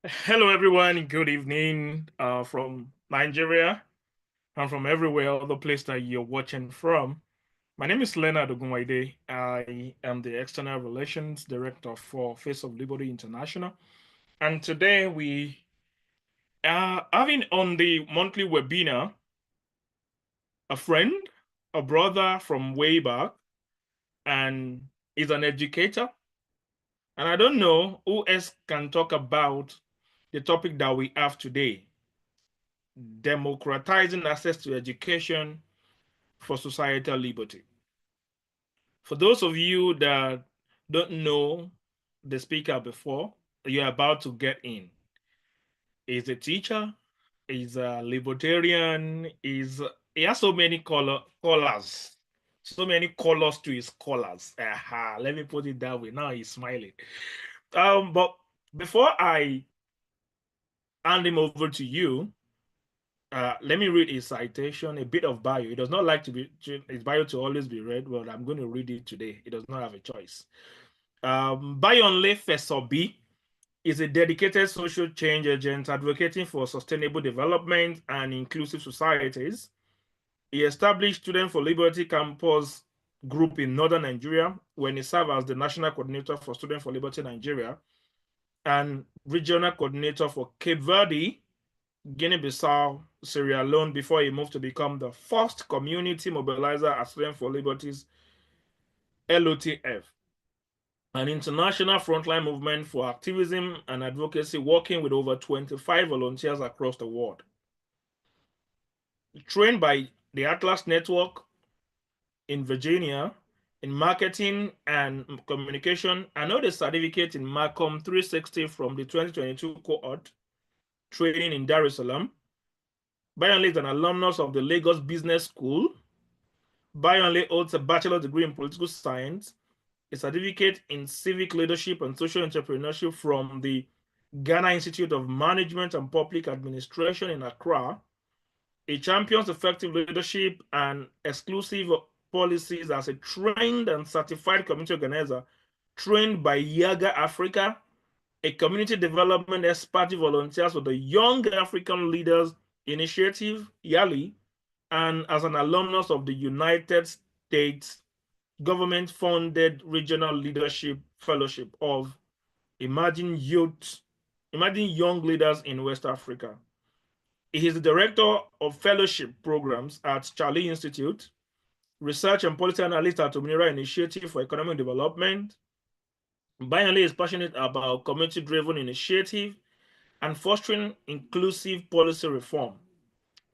Hello, everyone. Good evening from Nigeria and from everywhere, other place that you're watching from. My name is Leonard Ogunwaide. I am the External Relations Director for Face of Liberty International. And today we are having on the monthly webinar a friend, a brother from way back, and is an educator. And I don't know who else can talk about the topic that we have today: democratizing access to education for societal liberty. For those of you that don't know the speaker before, you're about to get in. He's a teacher, he's a libertarian, he has so many colors, so many colors to his colors. Aha, let me put it that way. Now he's smiling. But before I hand him over to you, let me read his citation, a bit of bio. It does not like his bio to always be read, but I'm going to read it today. It does not have a choice. Bayonle Fesobi is a dedicated social change agent advocating for sustainable development and inclusive societies. He established Student for Liberty Campus Group in Northern Nigeria when he served as the National Coordinator for Student for Liberty Nigeria and Regional Coordinator for Cape Verde, Guinea-Bissau, Sierra Leone, before he moved to become the first community mobilizer at Student for Liberty's LOTF, an international frontline movement for activism and advocacy working with over 25 volunteers across the world. Trained by the Atlas Network in Virginia in marketing and communication, and hold a certificate in Marcom 360 from the 2022 cohort training in Dar es Salaam. Bayonle is an alumnus of the Lagos Business School. Bayonle holds a bachelor's degree in political science, a certificate in civic leadership and social entrepreneurship from the Ghana Institute of Management and Public Administration in Accra. He champions effective leadership and exclusive policies as a trained and certified community organizer trained by Yaga Africa, a community development expert who volunteers with the Young African Leaders Initiative, YALI, and as an alumnus of the United States government-funded Regional Leadership Fellowship of Imagine Young Leaders in West Africa. He is the Director of Fellowship Programs at Charlie Institute, Research and Policy Analyst at Ominira Initiative for Economic Development. Bayonle is passionate about community-driven initiative and fostering inclusive policy reform.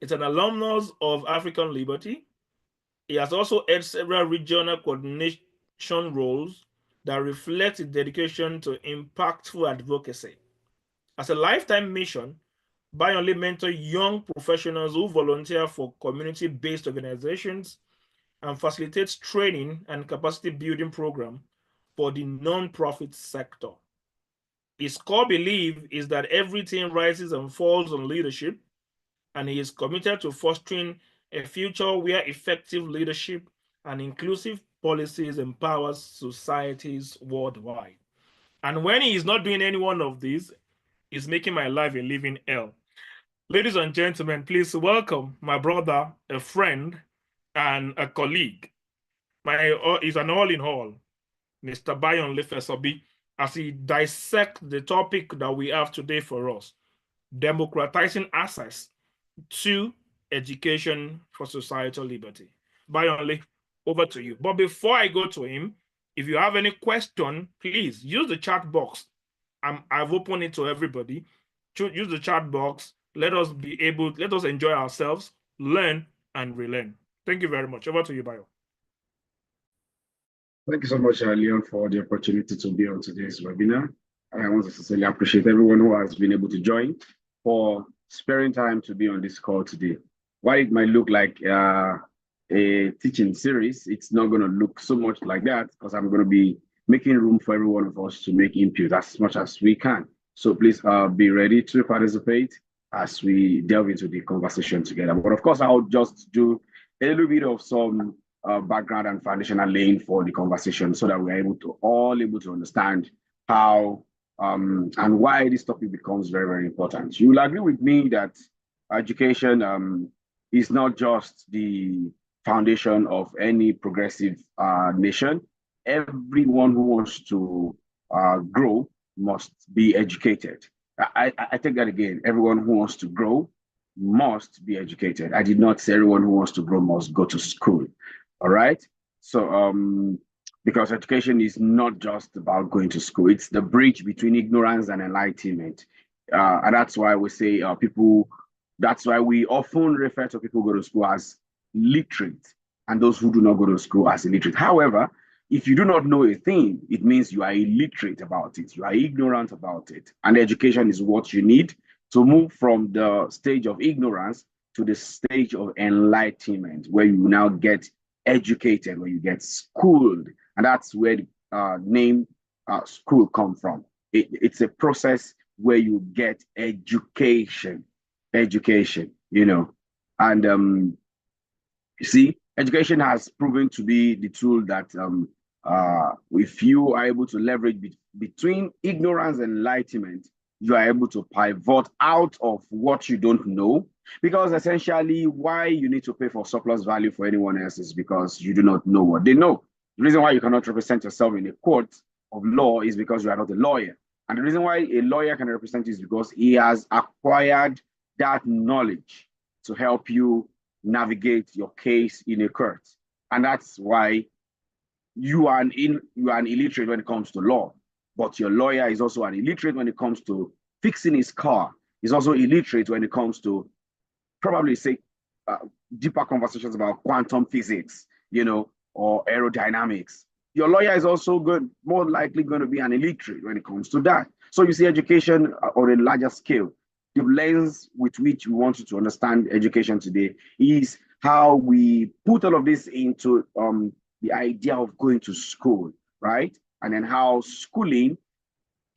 It's an alumnus of African Liberty. He has also held several regional coordination roles that reflect his dedication to impactful advocacy. As a lifetime mission, Bayonle mentors young professionals who volunteer for community-based organizations and facilitates training and capacity building programs for the non-profit sector. His core belief is that everything rises and falls on leadership, and he is committed to fostering a future where effective leadership and inclusive policies empowers societies worldwide. And when he is not doing any one of these, he's making my life a living hell. Ladies and gentlemen, please welcome my brother, a friend, and a colleague. He's an all-in-all, Mr. Bayonle Fesobi, as he dissects the topic that we have today for us: democratizing access to education for societal liberty. Bayonle, over to you. But before I go to him, if you have any question, please use the chat box. I've opened it to everybody. Use the chat box. Let us enjoy ourselves, learn and relearn. Thank you very much. Over to you, Bayo. Thank you so much, Leon, for the opportunity to be on today's webinar. I want to sincerely appreciate everyone who has been able to join for sparing time to be on this call today. While it might look like a teaching series, it's not going to look so much like that because I'm going to be making room for every one of us to make input as much as we can. So please be ready to participate as we delve into the conversation together. But of course, I'll just do a little bit of some background and foundational laying for the conversation so that we're all able to understand how and why this topic becomes very, very important. You will agree with me that education is not just the foundation of any progressive nation. Everyone who wants to grow must be educated. I take that again. Everyone who wants to grow must be educated. I did not say everyone who wants to grow must go to school. All right. So because education is not just about going to school, it's the bridge between ignorance and enlightenment. And that's why we say that's why we often refer to people who go to school as literate and those who do not go to school as illiterate. However, if you do not know a thing, it means you are illiterate about it. You are ignorant about it. And education is what you need to move from the stage of ignorance to the stage of enlightenment, where you now get educated, where you get schooled. And that's where the name school come from. It's a process where you get education, and you see, education has proven to be the tool that if you are able to leverage between ignorance and enlightenment, you are able to pivot out of what you don't know. Because essentially, why you need to pay for surplus value for anyone else is because you do not know what they know. The reason why you cannot represent yourself in a court of law is because you are not a lawyer. And the reason why a lawyer can represent you is because he has acquired that knowledge to help you navigate your case in a court. And that's why you are an illiterate when it comes to law, but your lawyer is also an illiterate when it comes to fixing his car. He's also illiterate when it comes to probably say deeper conversations about quantum physics, or aerodynamics. Your lawyer is also more likely going to be an illiterate when it comes to that. So you see education on a larger scale. The lens with which we want you to understand education today is how we put all of this into the idea of going to school, right? And then how schooling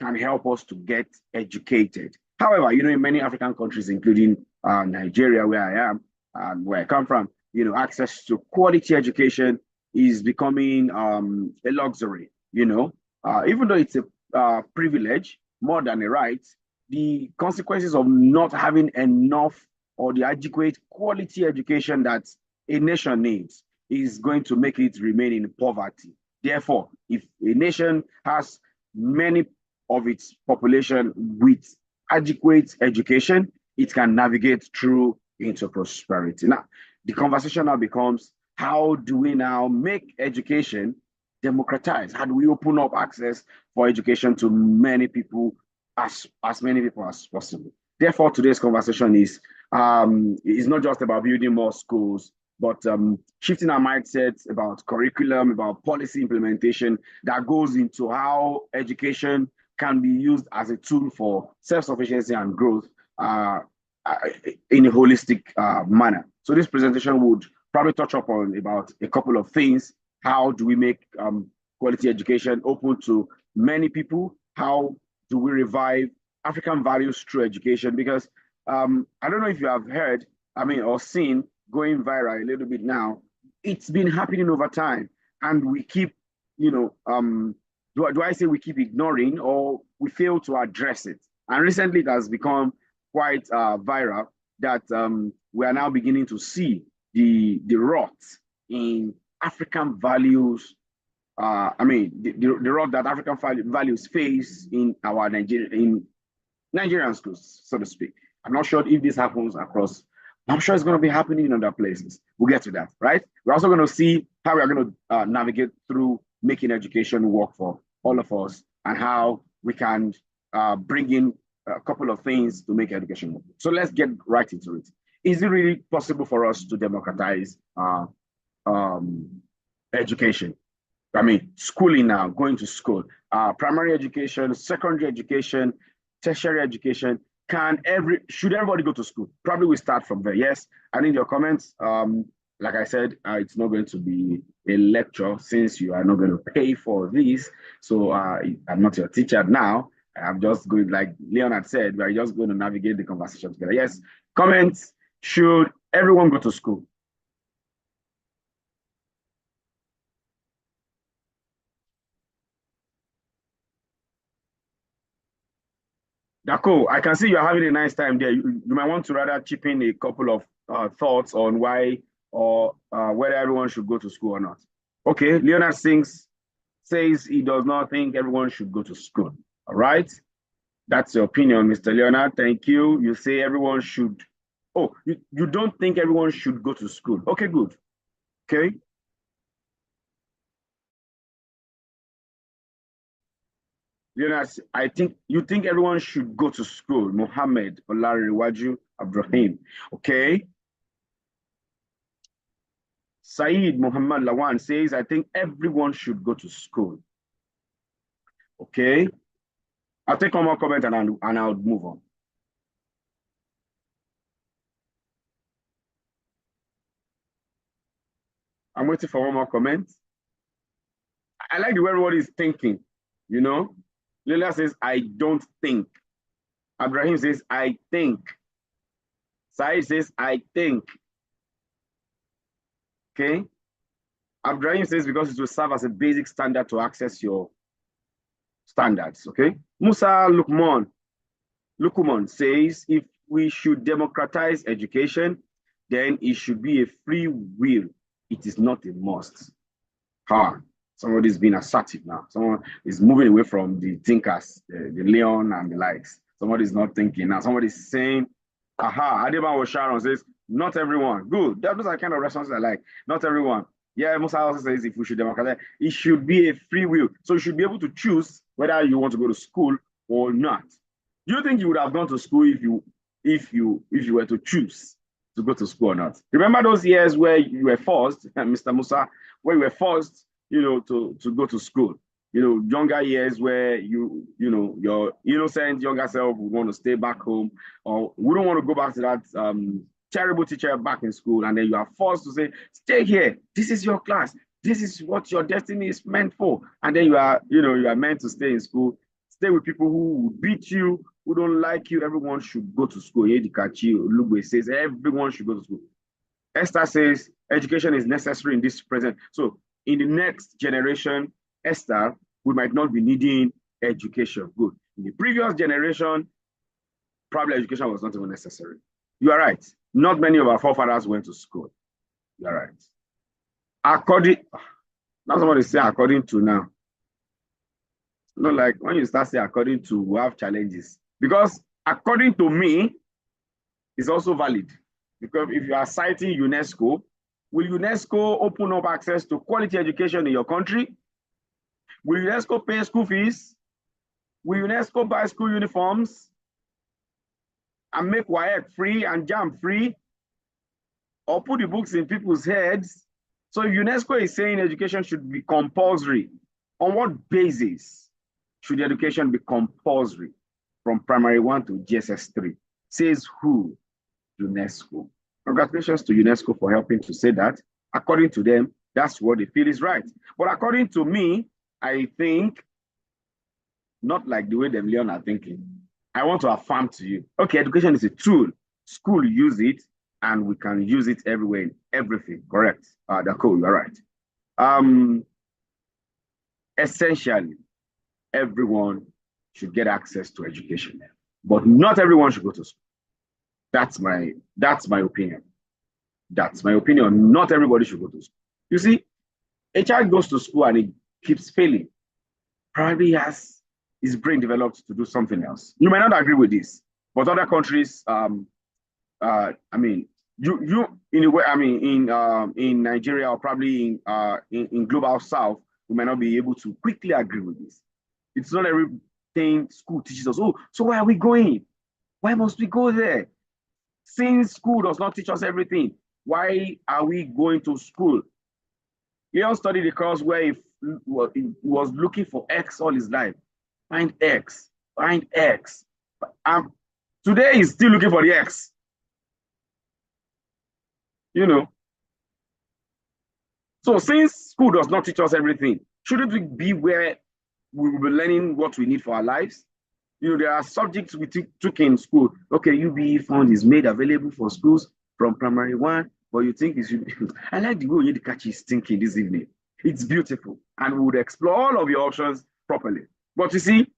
can help us to get educated. However, in many African countries, including Nigeria, where I am and where I come from, access to quality education is becoming a luxury. Even though it's a privilege more than a right, the consequences of not having enough or the adequate quality education that a nation needs is going to make it remain in poverty. Therefore, if a nation has many of its population with adequate education, it can navigate through into prosperity. Now, the conversation now becomes, how do we now make education democratized? How do we open up access for education to many people, as many people as possible? Therefore, today's conversation is not just about building more schools, but shifting our mindsets about curriculum, about policy implementation that goes into how education can be used as a tool for self-sufficiency and growth in a holistic manner. So this presentation would probably touch upon about a couple of things. How do we make quality education open to many people? How do we revive African values through education? Because I don't know if you have heard, or seen, going viral a little bit now. It's been happening over time, and we keep, do I say we keep ignoring, or we fail to address it? And recently it has become quite viral that we are now beginning to see the rot in African values. The rot that African values face in our Nigerian schools, so to speak. I'm not sure if this happens across. I'm sure it's going to be happening in other places. We'll get to that, right? We're also going to see how we're going to navigate through making education work for all of us, and how we can bring in a couple of things to make education work. So let's get right into it. Is it really possible for us to democratize education? Schooling now, going to school, primary education, secondary education, tertiary education. Should everybody go to school? Probably we start from there. Yes, I need your comments. Like I said, it's not going to be a lecture since you are not going to pay for this. So I'm not your teacher now. I'm just going, like Leonard said, we're just going to navigate the conversation together. Yes, comments. Should everyone go to school? Dako, I can see you're having a nice time there. You might want to rather chip in a couple of thoughts on why or whether everyone should go to school or not. Okay, Leonard says he does not think everyone should go to school. All right, that's your opinion, Mr. Leonard. Thank you. You say everyone should. Oh, you don't think everyone should go to school. Okay, good. Okay. Leonard, I think you think everyone should go to school. Mohammed Olariwaju Abraham. Okay. Saeed Muhammad Lawan says, I think everyone should go to school. Okay. I'll take one more comment and I'll move on. I'm waiting for one more comment. I like the way everybody is thinking, you know. Lila says, I don't think. Abraham says, I think. Saeed says, I think. Okay. Abraham says, because it will serve as a basic standard to access your standards. Okay. Musa Lukuman says, if we should democratize education, then it should be a free will. It is not a must. Somebody's being assertive now. Someone is moving away from the thinkers, the Leon and the likes. Somebody's not thinking now. Somebody's saying, aha, Adebayo Sharon says, not everyone. Good. Those are kind of responses I like. Not everyone. Yeah, Musa also says if we should democratize, it should be a free will. So you should be able to choose whether you want to go to school or not. Do you think you would have gone to school if you were to choose to go to school or not? Remember those years where you were forced, Mr. Musa, where you were forced, to go to school. Younger years where your innocent younger self would want to stay back home, or we don't want to go back to that terrible teacher back in school, and then you are forced to say, stay here. This is your class. This is what your destiny is meant for. And then you are meant to stay in school, stay with people who would beat you, who don't like you. Everyone should go to school. Yedikachi Lugwe says everyone should go to school. Esther says education is necessary in this present. So in the next generation, Esther, we might not be needing education. Good. In the previous generation, probably education was not even necessary. You are right. Not many of our forefathers went to school. You are right. Now somebody say according to now. Not like when you start saying according to, we have challenges. Because according to me, is also valid. Because if you are citing UNESCO, will UNESCO open up access to quality education in your country? Will UNESCO pay school fees? Will UNESCO buy school uniforms and make WAEC free and JAM free? Or put the books in people's heads? So if UNESCO is saying education should be compulsory, on what basis should education be compulsory from primary 1 to GSS 3? Says who? UNESCO. Congratulations to UNESCO for helping to say that. According to them, that's what they feel is right. But according to me, I think not like the way them Leon are thinking. I want to affirm to you, okay, education is a tool. School use it, and we can use it everywhere in everything. Correct. Dako, you're right. Essentially, everyone should get access to education, but not everyone should go to school. That's my opinion. That's my opinion. Not everybody should go to school. You see, a child goes to school and he keeps failing. Probably has his brain developed to do something else. You may not agree with this, but other countries, I mean, you in a way, I mean, in Nigeria or probably in global South, we might not be able to quickly agree with this. It's not everything school teaches us. Oh, so where are we going? Why must we go there? Since school does not teach us everything, why are we going to school? Leon studied a course where he was looking for X all his life. Find X, find X. Today he's still looking for the X. So since school does not teach us everything, shouldn't we be where we will be learning what we need for our lives? There are subjects we took in school. Okay, UBE fund is made available for schools from primary 1, but you think it should be. I like the way Yedikachi is thinking this evening. It's beautiful, and we would explore all of your options properly. But you see,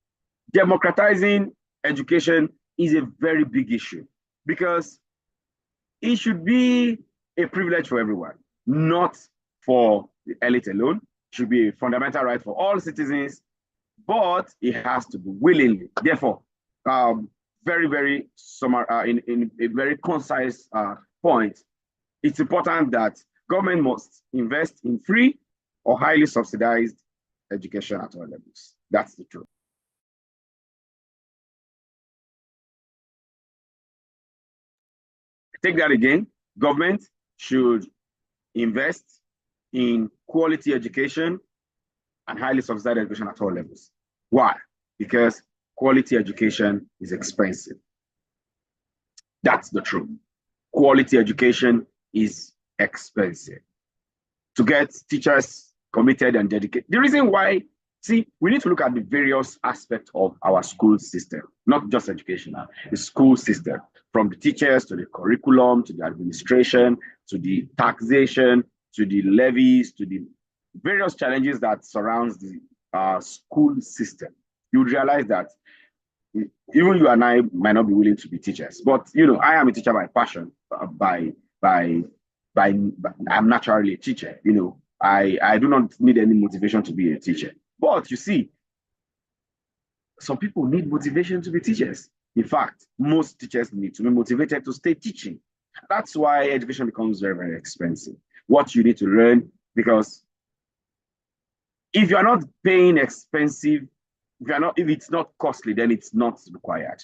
democratizing education is a very big issue because it should be a privilege for everyone, not for the elite alone. It should be a fundamental right for all citizens, but it has to be willingly. Therefore, very, very in a very concise point, it's important that government must invest in free or highly subsidized education at all levels. That's the truth. Take that again. Government should invest in quality education and highly subsidized education at all levels. Why? Because quality education is expensive. That's the truth. Quality education is expensive. To get teachers committed and dedicated. The reason why, see, we need to look at the various aspects of our school system, not just educational, the school system, from the teachers to the curriculum, to the administration, to the taxation, to the levies, to the various challenges that surrounds the school system. You would realize that even you and I might not be willing to be teachers, but I am a teacher by passion, I'm naturally a teacher. I do not need any motivation to be a teacher. But you see, some people need motivation to be teachers. In fact, most teachers need to be motivated to stay teaching. That's why education becomes very, very expensive. What you need to learn, because if you're not paying expensive, if it's not costly, then it's not required.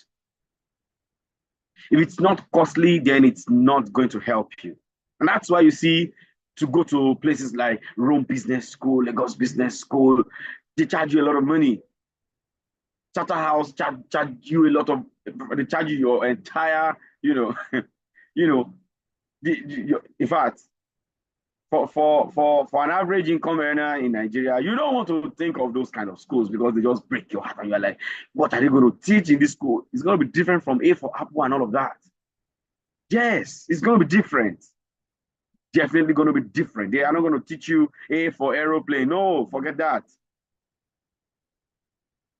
If it's not costly, then it's not going to help you. And that's why you see, to go to places like Rome Business School, Lagos Business School, they charge you a lot of money. Charterhouse charge you a lot of, they charge you your entire, in fact, for an average income earner in Nigeria, you don't want to think of those kind of schools because they just break your heart and you're like, what are they going to teach in this school? It's going to be different from A for Apple and all of that. Yes, it's going to be different. Definitely going to be different. They are not going to teach you A for aeroplane. No, forget that.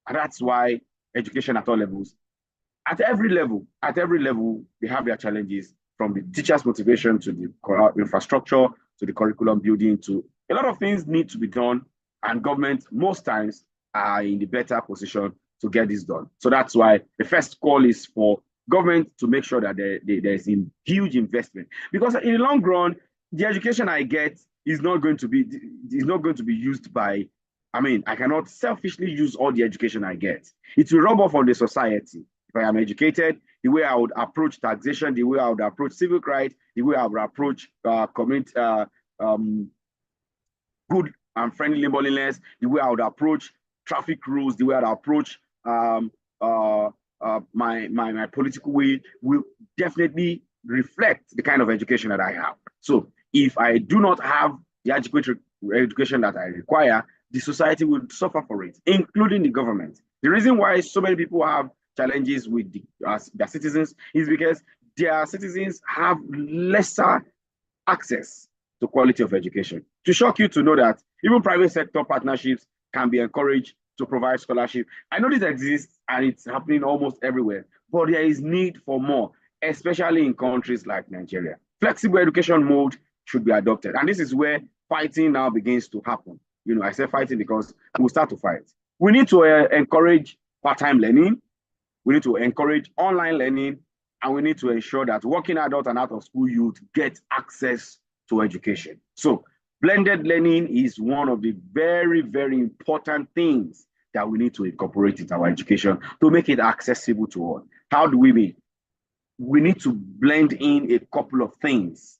And that's why education at all levels, at every level, they have their challenges, from the teacher's motivation to the infrastructure, to the curriculum building, to a lot of things need to be done. And government, most times, are in the better position to get this done. So that's why the first call is for government to make sure that there's a huge investment. Because in the long run, the education I get is not going to be used by, I cannot selfishly use all the education I get. It will rub off on the society. If I am educated, the way I would approach taxation, the way I would approach civic rights, the way I would approach good and friendly neighborliness, the way I would approach traffic rules, the way I'd approach my political will definitely reflect the kind of education that I have. So if I do not have the adequate education that I require, the society will suffer for it, including the government. The reason why so many people have challenges with their citizens is because their citizens have lesser access to quality of education. To shock you to know that even private sector partnerships can be encouraged to provide scholarship. I know this exists and it's happening almost everywhere, but there is need for more, especially in countries like Nigeria. Flexible education mode should be adopted. And this is where fighting now begins to happen. I say fighting because we'll start to fight. We need to encourage part-time learning. We need to encourage online learning. And we need to ensure that working adult and out-of-school youth get access to education. So blended learning is one of the very, very important things that we need to incorporate into our education to make it accessible to all. How do we mean? We need to blend in a couple of things.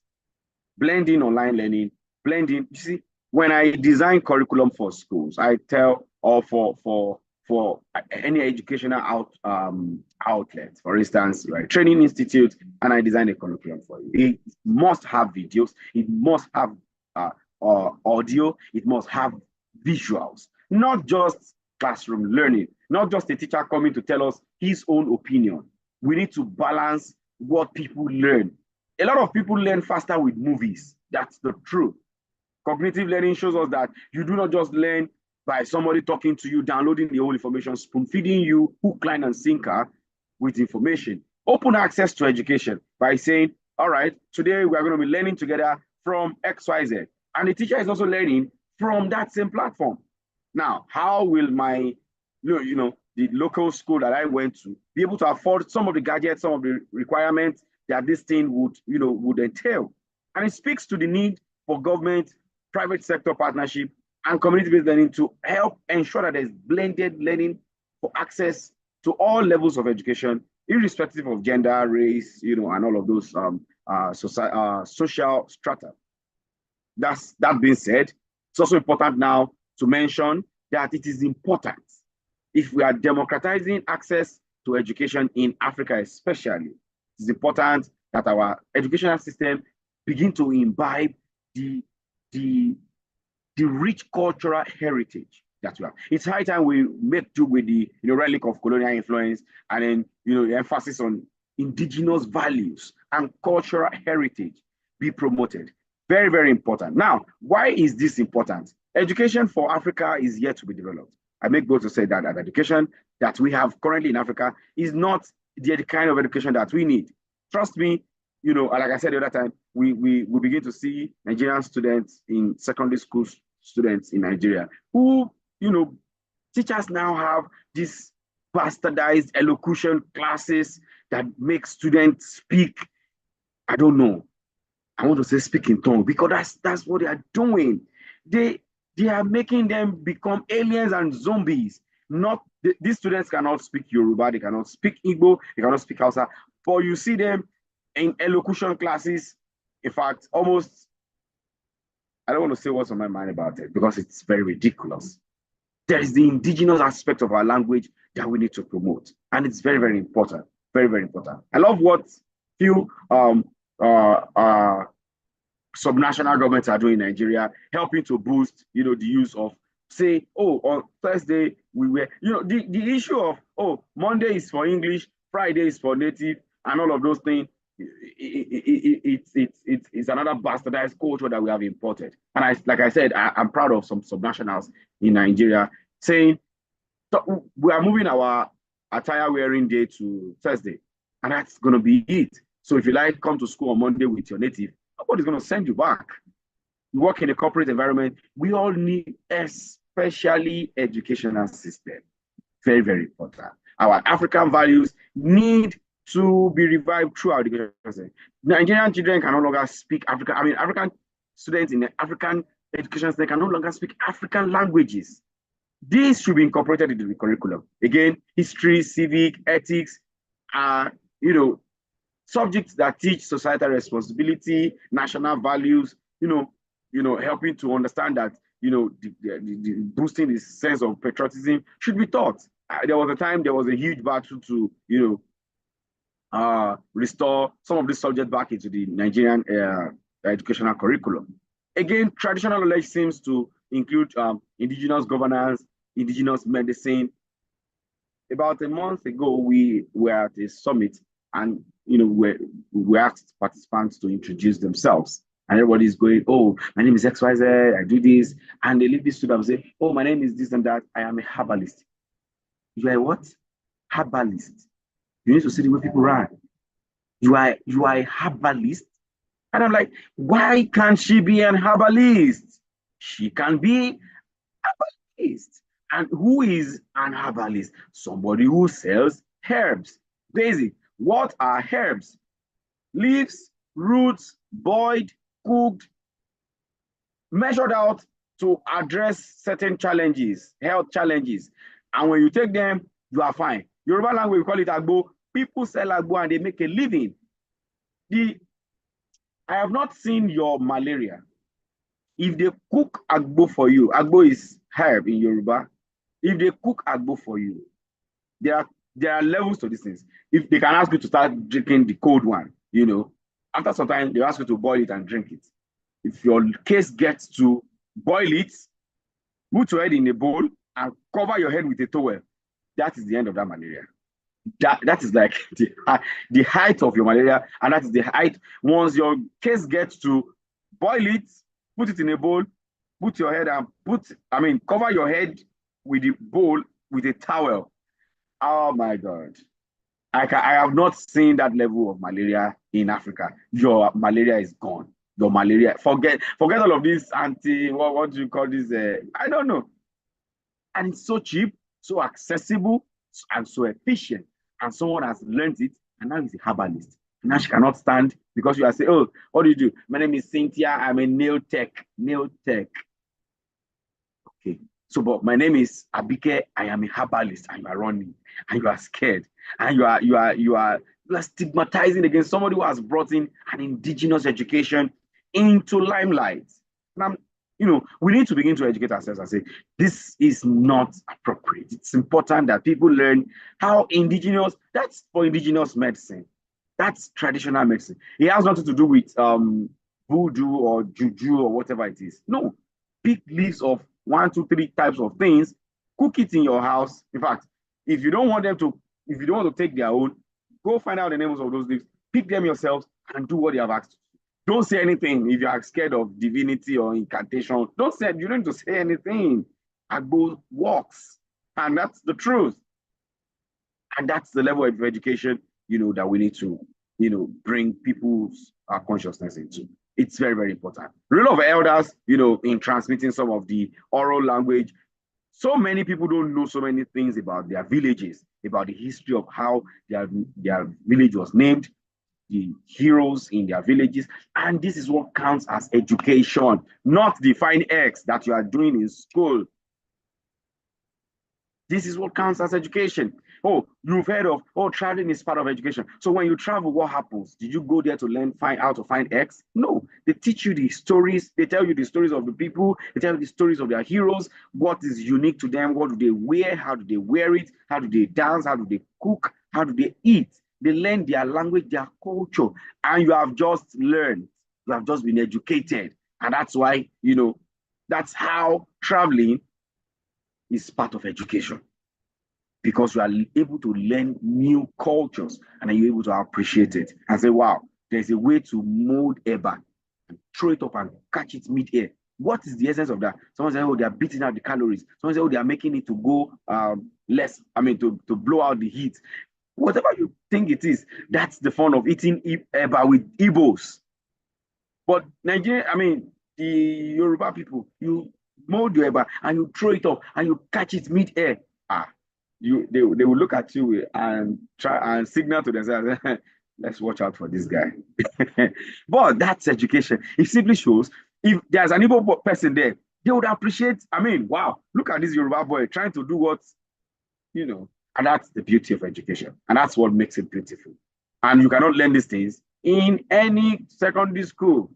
Blend in online learning, blend in, you see, when I design curriculum for schools, I tell, or for any educational outlet, for instance, right, training institute, and I design a curriculum for you. It must have videos, it must have audio, it must have visuals, not just classroom learning, not just a teacher coming to tell us his own opinion. We need to balance what people learn. A lot of people learn faster with movies. That's the truth. Cognitive learning shows us that you do not just learn by somebody talking to you, downloading the whole information, spoon feeding you, hook, line, and sinker. with information. Open access to education by saying, all right, today we are going to be learning together from XYZ. And the teacher is also learning from that same platform. Now, how will my, the local school that I went to be able to afford some of the gadgets, some of the requirements that this thing would entail? And it speaks to the need for government, private sector partnership, and community-based learning to help ensure that there's blended learning for access to all levels of education, irrespective of gender, race, and all of those social strata. That being said, it's also important now to mention that it is important, if we are democratizing access to education in Africa especially, it's important that our educational system begin to imbibe the rich cultural heritage that we have. It's high time we make do with the relic of colonial influence, and then the emphasis on indigenous values and cultural heritage be promoted. Very, very important. Now, why is this important? Education for Africa is yet to be developed. I make bold to say that education that we have currently in Africa is not the kind of education that we need. Trust me, like I said the other time, we begin to see Nigerian students in secondary school students in Nigeria who, teachers now have this bastardized elocution classes that make students speak, I don't know, I want to say speak in tongue, because that's what they are doing. They are making them become aliens and zombies. These students cannot speak Yoruba, they cannot speak Igbo, they cannot speak Hausa, but you see them in elocution classes. In fact, almost, I don't want to say what's on my mind about it because it's very ridiculous. There is the indigenous aspect of our language that we need to promote, and it's very, very important. Very, very important. I love what few subnational governments are doing in Nigeria, helping to boost, the use of, say, on Thursday we were, the issue of, Monday is for English, Friday is for native, and all of those things. It's another bastardized culture that we have imported. And like I said, I'm proud of some subnationals in Nigeria saying we are moving our attire wearing day to Thursday, and that's going to be it. So if you like, come to school on Monday with your native, nobody's going to send you back. You work in a corporate environment. We all need, especially educational system. Very, very important. Our African values need to be revived through our education system. Nigerian children can no longer speak African. African students in the African education system can no longer speak African languages. This should be incorporated into the curriculum. Again, history, civic, ethics are, subjects that teach societal responsibility, national values, helping to understand that, boosting the sense of patriotism should be taught. There was a huge battle to, restore some of this subject back into the Nigerian educational curriculum. Again, traditional knowledge seems to include indigenous governance, indigenous medicine. About a month ago, we were at a summit, and we asked participants to introduce themselves, and everybody's going, "Oh, my name is XYZ, I do this," and they leave this student and say, "Oh, my name is this and that, I am a herbalist." You are what? Herbalist. You need to see the way people run. You are a herbalist, and I'm like, why can't she be an herbalist? She can be herbalist. And who is an herbalist? Somebody who sells herbs. Basic. What are herbs? Leaves, roots, boiled, cooked, measured out to address certain challenges, health challenges. And when you take them, you are fine. Yoruba language, we call it agbo. People sell agbo and they make a living. I have not seen your malaria. If they cook agbo for you, agbo is herb in Yoruba. If they cook agbo for you, there are levels to these things. If they can ask you to start drinking the cold one, after some time, they ask you to boil it and drink it. If your case gets to boil it, put your head in a bowl and cover your head with a towel, that is the end of that malaria. That is like the height of your malaria, and that is the height. Once your case gets to boil it, put it in a bowl, put your head and cover your head with the bowl with a towel. Oh my God. I have not seen that level of malaria in Africa. Your malaria is gone. Your malaria, forget all of this what do you call this? I don't know. And it's so cheap, so accessible, and so efficient. And someone has learned it, and now he's a herbalist. And now she cannot stand because you are saying, oh, what do you do? My name is Cynthia. I'm a nail tech. Nail tech. Okay. So, but my name is Abike. I am a herbalist, and you are running, and you are scared, and you are stigmatizing against somebody who has brought in an indigenous education into limelight. And we need to begin to educate ourselves and say, this is not appropriate. It's important that people learn how indigenous, that's for indigenous medicine. That's traditional medicine. It has nothing to do with voodoo or juju or whatever it is. No, pick leaves of 1, 2, 3 types of things, cook it in your house. In fact, if you don't want to take their own, go find out the names of those leaves, pick them yourselves, and do what they have asked. Don't say anything if you are scared of divinity or incantation. You don't need to say anything. Agbo works, and that's the truth. And that's the level of education, that we need to, bring people's consciousness into. It's very, very important. Role of elders, in transmitting some of the oral language. So many people don't know so many things about their villages, about the history of how their village was named, the heroes in their villages. And this is what counts as education, not the fine X that you are doing in school. This is what counts as education. Oh, you've heard of, traveling is part of education. So when you travel, what happens? Did you go there to find how to find X? No, they teach you the stories. They tell you the stories of the people. They tell you the stories of their heroes, what is unique to them, what do they wear, how do they wear it, how do they dance, how do they cook, how do they eat. They learn their language, their culture, and you have just learned. You have just been educated. And that's why, that's how traveling is part of education, because you are able to learn new cultures and then you're able to appreciate it and say, wow, there's a way to mold eba and throw it up and catch it mid-air. What is the essence of that? Someone says, oh, they are beating out the calories. Someone says, oh, they are making it to go less, to blow out the heat. Whatever you think it is, that's the fun of eating eba with Igbos. But Nigeria, the Yoruba people, you mold your eba and you throw it up and you catch it mid-air. They will look at you and try and signal to themselves, let's watch out for this guy. But that's education. It simply shows if there's an Igbo person there, they would appreciate, wow, look at this Yoruba boy trying to do what, and that's the beauty of education. And that's what makes it beautiful. And you cannot learn these things in any secondary school.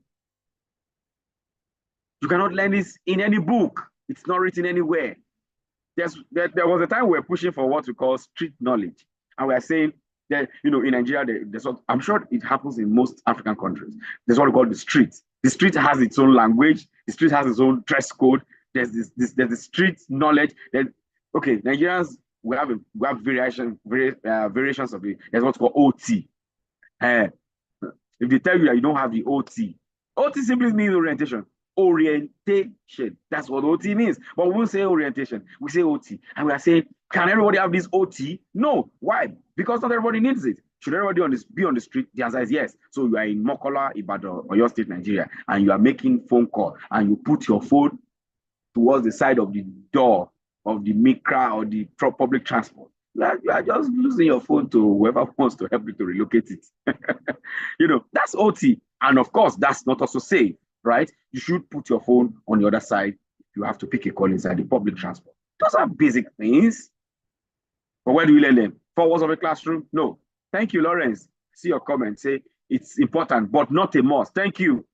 You cannot learn this in any book. It's not written anywhere. There was a time we were pushing for what we call street knowledge. And we are saying that, in Nigeria, I'm sure it happens in most African countries. There's what we call the street. The street has its own language. The street has its own dress code. There's the street knowledge. Nigerians, we have variations of it. There's what's called OT. If they tell you that you don't have the OT simply means orientation. Orientation. That's what OT means. But we won't say orientation. We say OT. And we are saying, can everybody have this OT? No. Why? Because not everybody needs it. Should everybody be on the street? The answer is yes. So you are in Mokola, Ibadan, or your state, Nigeria, and you are making phone call, and you put your phone towards the side of the door of the Mikra or the public transport. You are just losing your phone to whoever wants to help you to relocate it. That's OT. And of course, that's not also safe, right? You should put your phone on the other side if you have to pick a call inside the public transport. Those are basic things. But where do you learn them? 4 walls of a classroom? No. Thank you, Lawrence. See your comment. Say it's important, but not a must. Thank you.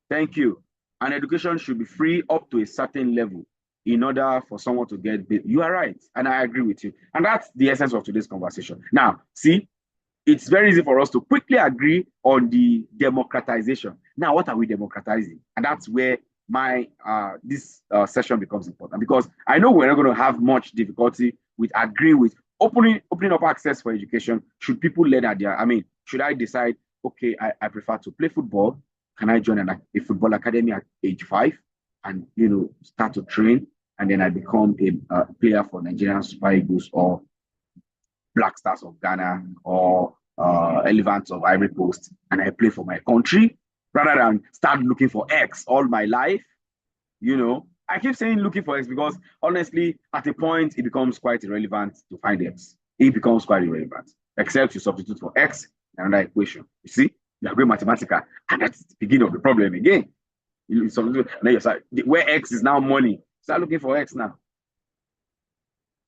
Thank you. And education should be free up to a certain level in order for someone to get bit. You are right. And I agree with you. And that's the essence of today's conversation. Now, see, it's very easy for us to quickly agree on the democratization. Now, what are we democratizing? And that's where this session becomes important, because I know we're not going to have much difficulty with agreeing with opening up access for education. Should people learn at should I decide, okay, I prefer to play football? Can I join a football academy at age 5 and, start to train? And then I become a player for Nigerian Super Eagles, or Black Stars of Ghana or Elephants of Ivory Coast, and I play for my country, rather than start looking for X all my life. I keep saying looking for X because honestly, at a point, it becomes quite irrelevant to find X. It becomes quite irrelevant, except you substitute for X in another equation. You see, you are great mathematical, and that's the beginning of the problem again. You substitute, and then you start, where X is now money, start looking for X now.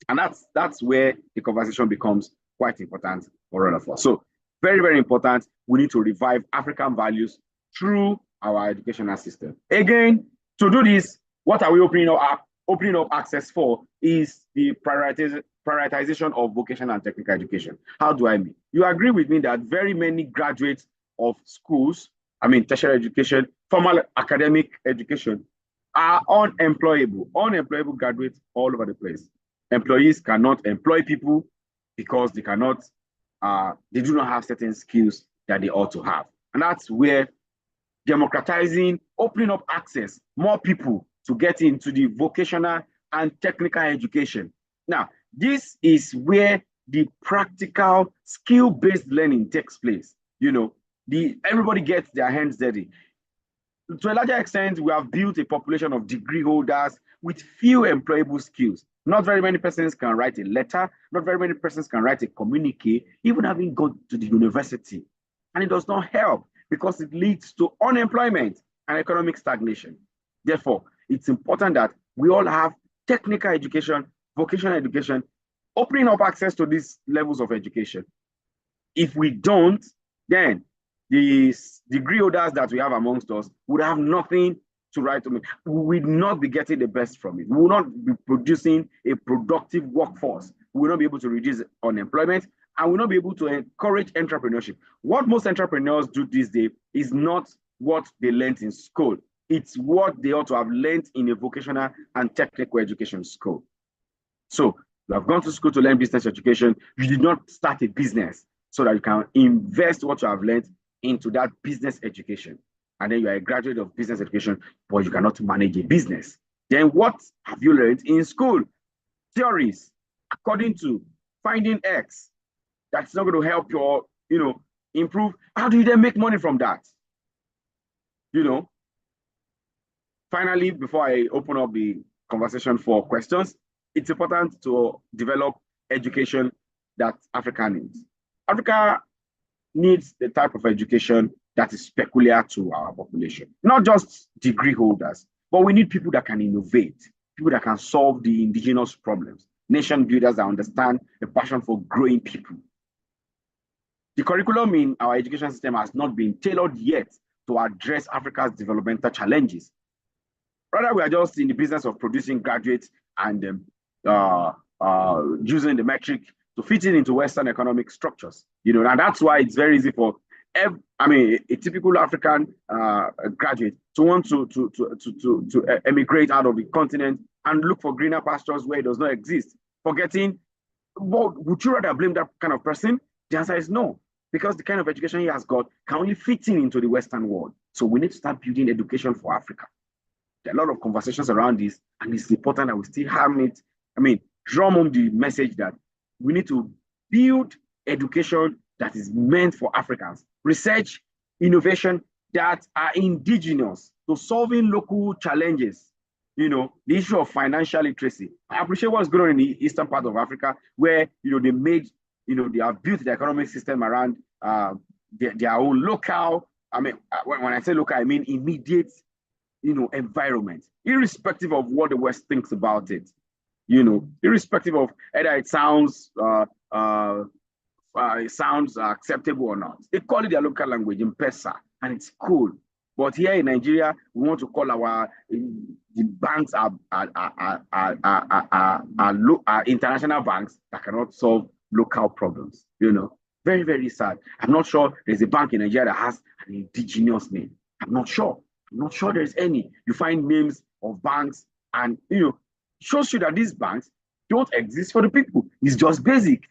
And that's where the conversation becomes quite important for all of us. So very, very important. We need to revive African values through our educational system. Again, to do this, what are we opening up access for is the prioritization of vocational and technical education. How do I mean? You agree with me that very many graduates of schools, tertiary education, formal academic education, are unemployable graduates all over the place. Employees cannot employ people because they do not have certain skills that they ought to have. And that's where democratizing, opening up access, more people to get into the vocational and technical education. Now, this is where the practical skill-based learning takes place. Everybody gets their hands dirty. To a larger extent, we have built a population of degree holders with few employable skills. Not very many persons can write a letter. Not very many persons can write a communique, even having gone to the university. And it does not help because it leads to unemployment and economic stagnation. Therefore, it's important that we all have technical education, vocational education, opening up access to these levels of education. If we don't, then the degree holders that we have amongst us would have nothing to write to me. We will not be getting the best from it. We will not be producing a productive workforce. We will not be able to reduce unemployment, and we will not be able to encourage entrepreneurship. What most entrepreneurs do these days is not what they learned in school. It's what they ought to have learned in a vocational and technical education school. So you have gone to school to learn business education. You did not start a business so that you can invest what you have learned into that business education. And then you are a graduate of business education, but you cannot manage a business. Then what have you learned in school? Theories, according to finding X. That's not going to help your, improve. How do you then make money from that? Finally, before I open up the conversation for questions, it's important to develop education that Africa needs. Africa needs the type of education that is peculiar to our population. Not just degree holders, but we need people that can innovate, people that can solve the indigenous problems, nation builders that understand the passion for growing people. The curriculum in our education system has not been tailored yet to address Africa's developmental challenges. Rather, we are just in the business of producing graduates and using the metric to fit in into Western economic structures. And that's why it's very easy for a typical African graduate to want to emigrate out of the continent and look for greener pastures where it does not exist. Forgetting, well, would you rather blame that kind of person? The answer is no, because the kind of education he has got can only fit in into the Western world. So we need to start building education for Africa. There are a lot of conversations around this, and it's important that we still have it. Drum home the message that we need to build education that is meant for Africans. Research, innovation that are indigenous to solving local challenges. The issue of financial literacy. I appreciate what's going on in the eastern part of Africa, where they made, they have built the economic system around their own local. When I say local, I mean immediate, environment, irrespective of what the West thinks about it. Irrespective of either it sounds acceptable or not. They call it their local language, M-Pesa, and it's cool. But here in Nigeria, we want to call the banks are international banks that cannot solve local problems. Very, very sad. I'm not sure there's a bank in Nigeria that has an indigenous name. I'm not sure there's any. You find names of banks, and shows you that these banks don't exist for the people. It's just basic.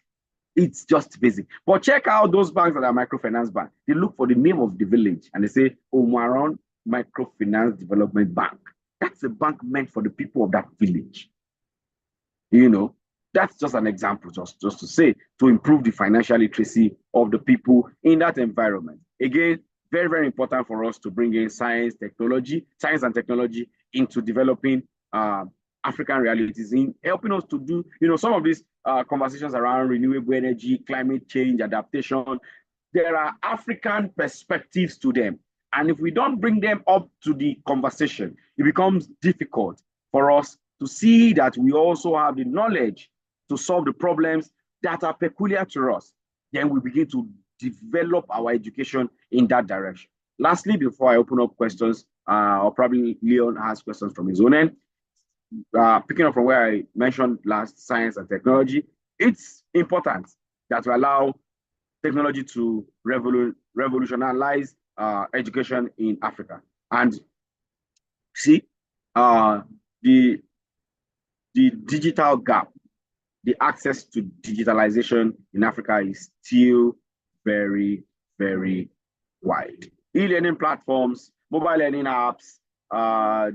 But check out those banks that are microfinance banks. They look for the name of the village and they say Omaron Microfinance Development Bank. That's a bank meant for the people of that village. That's just an example, just to say, to improve the financial literacy of the people in that environment. Again, very, very important for us to bring in science and technology into developing African realities, in helping us to do, some of these conversations around renewable energy, climate change, adaptation. There are African perspectives to them. And if we don't bring them up to the conversation, it becomes difficult for us to see that we also have the knowledge to solve the problems that are peculiar to us. Then we begin to develop our education in that direction. Lastly, before I open up questions, or probably Leon has questions from his own end, picking up from where I mentioned last, science and technology, it's important that we allow technology to revolutionize education in Africa. And see, the digital gap, the access to digitalization in Africa is still very, very wide. E-learning platforms, mobile learning apps,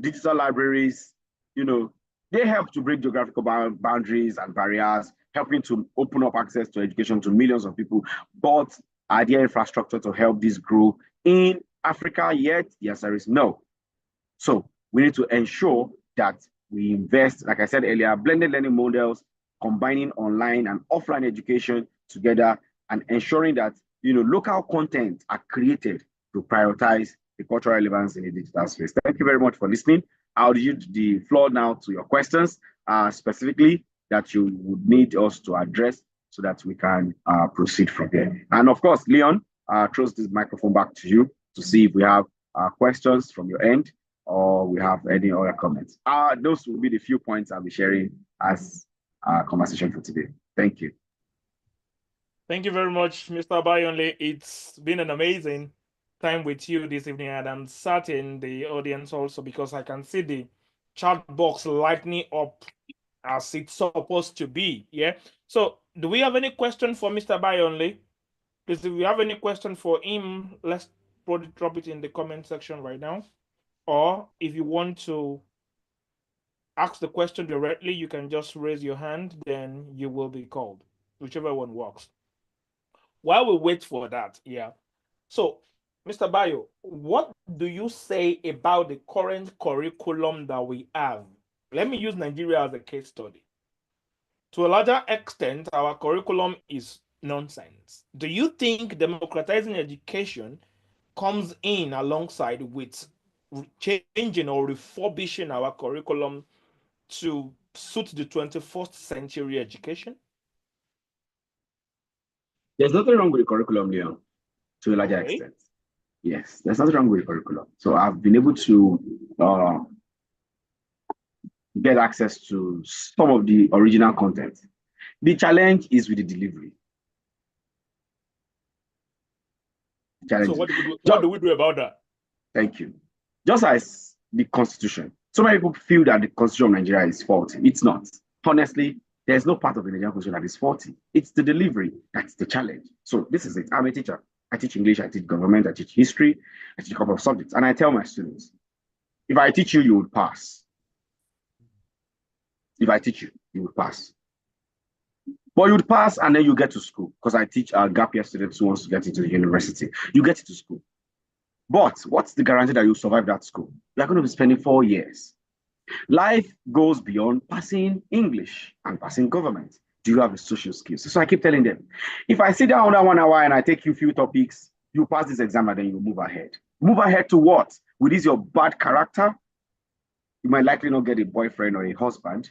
digital libraries, they help to break geographical boundaries and barriers, helping to open up access to education to millions of people. But are there infrastructure to help this grow in Africa yet? The answer is no. So we need to ensure that we invest, like I said earlier, blended learning models, combining online and offline education together, and ensuring that local content are created to prioritize the cultural relevance in the digital space. Thank you very much for listening. I'll give the floor now to your questions, specifically that you would need us to address so that we can proceed from there. And of course, Leon, throws this microphone back to you to see if we have questions from your end or we have any other comments. Those will be the few points I'll be sharing as a conversation for today. Thank you. Thank you very much, Mr. Bayonle. It's been an amazing time with you this evening, and I'm certain the audience also, because I can see the chat box lighting up as it's supposed to be. Yeah. So do we have any question for Mr. Bayonle? Please, if you have any question for him, let's drop it in the comment section right now. Or if you want to ask the question directly, you can just raise your hand, then you will be called, whichever one works. While we wait for that, yeah. So, Mr. Bayo, what do you say about the current curriculum that we have? Let me use Nigeria as a case study. To a larger extent, our curriculum is nonsense. Do you think democratizing education comes in alongside with changing or refurbishing our curriculum to suit the 21st century education? There's nothing wrong with the curriculum, Leon, to a larger extent. Yes, there's nothing wrong with the curriculum. So I've been able to get access to some of the original content. The challenge is with the delivery. So what do we do about that? Thank you. Just as the Constitution, so many people feel that the Constitution of Nigeria is faulty. It's not. Honestly, there's no part of the Nigerian Constitution that is faulty. It's the delivery that's the challenge. So this is it. I'm a teacher. I teach English, I teach government, I teach history, I teach a couple of subjects. And I tell my students, if I teach you, you would pass. If I teach you, you would pass. But you would pass and then you get to school, because I teach gap year students who wants to get into the university. You get into school. But what's the guarantee that you survive that school? You're going to be spending 4 years. Life goes beyond passing English and passing government. Do you have the social skills? So I keep telling them, if I sit down under 1 hour and I take you a few topics, you pass this exam and then you move ahead. Move ahead to what? With this your bad character, you might likely not get a boyfriend or a husband.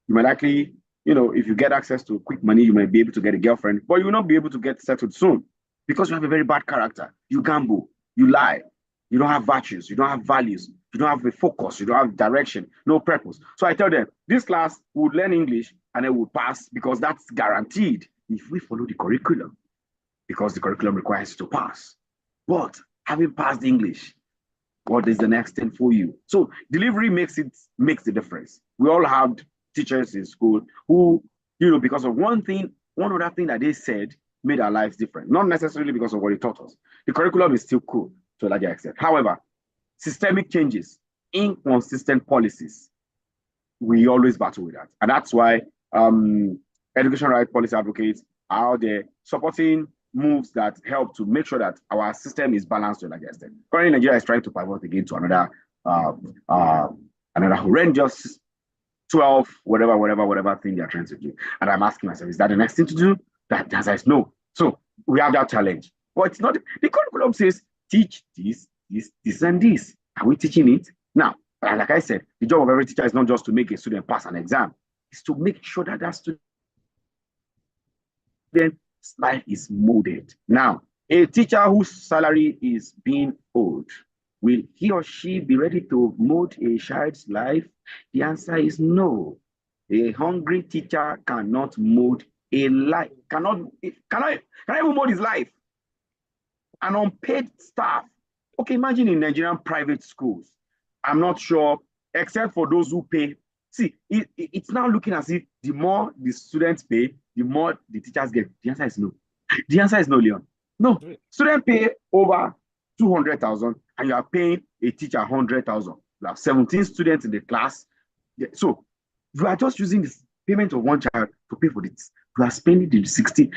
You might likely, if you get access to quick money, you might be able to get a girlfriend, but you will not be able to get settled soon because you have a very bad character. You gamble, you lie, you don't have virtues, you don't have values, you don't have a focus, you don't have direction, no purpose. So I tell them, this class would learn English and it will pass because that's guaranteed if we follow the curriculum, because the curriculum requires you to pass. But having passed English, what is the next thing for you? So delivery makes the difference. We all have teachers in school who, because of one other thing that they said made our lives different. Not necessarily because of what they taught us. The curriculum is still cool to a larger extent. However, systemic changes, inconsistent policies, we always battle with that. And that's why education right policy advocates are out there supporting moves that help to make sure that our system is balanced to like extent. Currently, Nigeria is trying to pivot again to uh, uh, another horrendous 12, whatever thing they're trying to do. And I'm asking myself, is that the next thing to do? That the answer is no. So we have that challenge. But it's not, the curriculum says, teach this, and this. Are we teaching it? Now, like I said, the job of every teacher is not just to make a student pass an exam, it's to make sure that that student's life is molded. Now, a teacher whose salary is being owed, will he or she be ready to mold a child's life? The answer is no. A hungry teacher cannot mold a life, cannot even mold his life. An unpaid staff. Okay, imagine in Nigerian private schools. I'm not sure, except for those who pay. See, it's now looking as if the more the students pay, the more the teachers get. The answer is no. The answer is no, Leon. No. Students pay over 200,000 and you are paying a teacher 100,000. You have 17 students in the class. So you are just using the payment of one child to pay for this. You are spending the 60.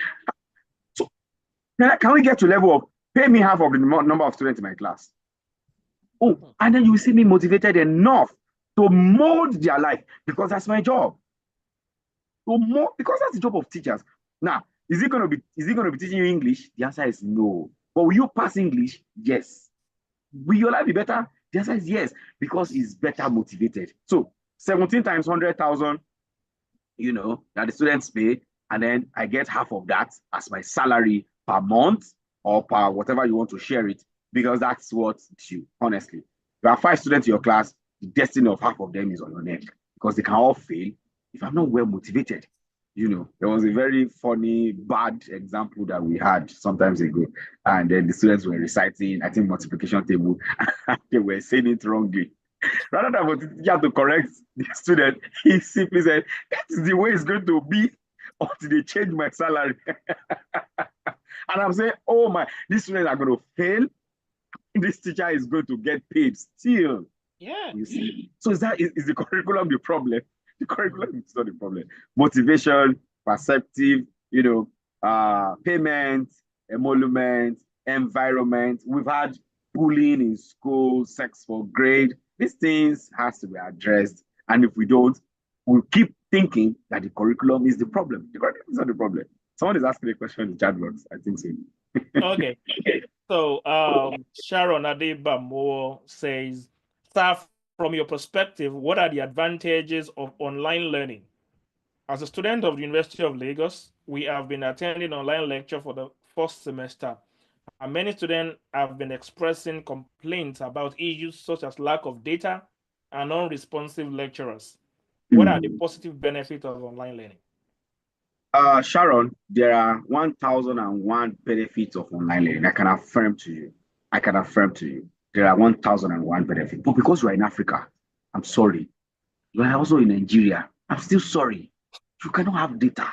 So can we get to a level of pay me half of the number of students in my class? Oh, and then you will see me motivated enough to mold their life because that's my job. To mold, because that's the job of teachers. Now, is it going to be teaching you English? The answer is no. But will you pass English? Yes. Will your life be better? The answer is yes, because it's better motivated. So 17 times 100,000, that the students pay, and then I get half of that as my salary per month or per whatever you want to share it, because that's what's due, honestly. There are 5 students in your class, the destiny of half of them is on your neck because they can all fail if I'm not well motivated. There was a very funny, bad example that we had sometimes ago. And then the students were reciting, I think, multiplication table. They were saying it wrongly. Rather than for the teacher to correct the student, he simply said, that is the way it's going to be until they change my salary. And I'm saying, oh my, these students are going to fail. This teacher is going to get paid still. Yeah. You see? So is the curriculum the problem? The curriculum is not the problem. Motivation, perceptive, payment, emolument, environment. We've had bullying in school, sex for grade. These things has to be addressed. And if we don't, we'll keep thinking that the curriculum is the problem. The curriculum is not the problem. Someone is asking a question in the chat box. I think so. Okay. So Sharon Adebamo says, sir, from your perspective, what are the advantages of online learning? As a student of the University of Lagos, we have been attending online lecture for the first semester, and many students have been expressing complaints about issues such as lack of data and unresponsive lecturers. What are the positive benefits of online learning? Sharon, there are 1,001 benefits of online learning. I can affirm to you. There are 1,001 benefits. But because you are in Africa, I'm sorry. You are also in Nigeria. I'm still sorry. You cannot have data.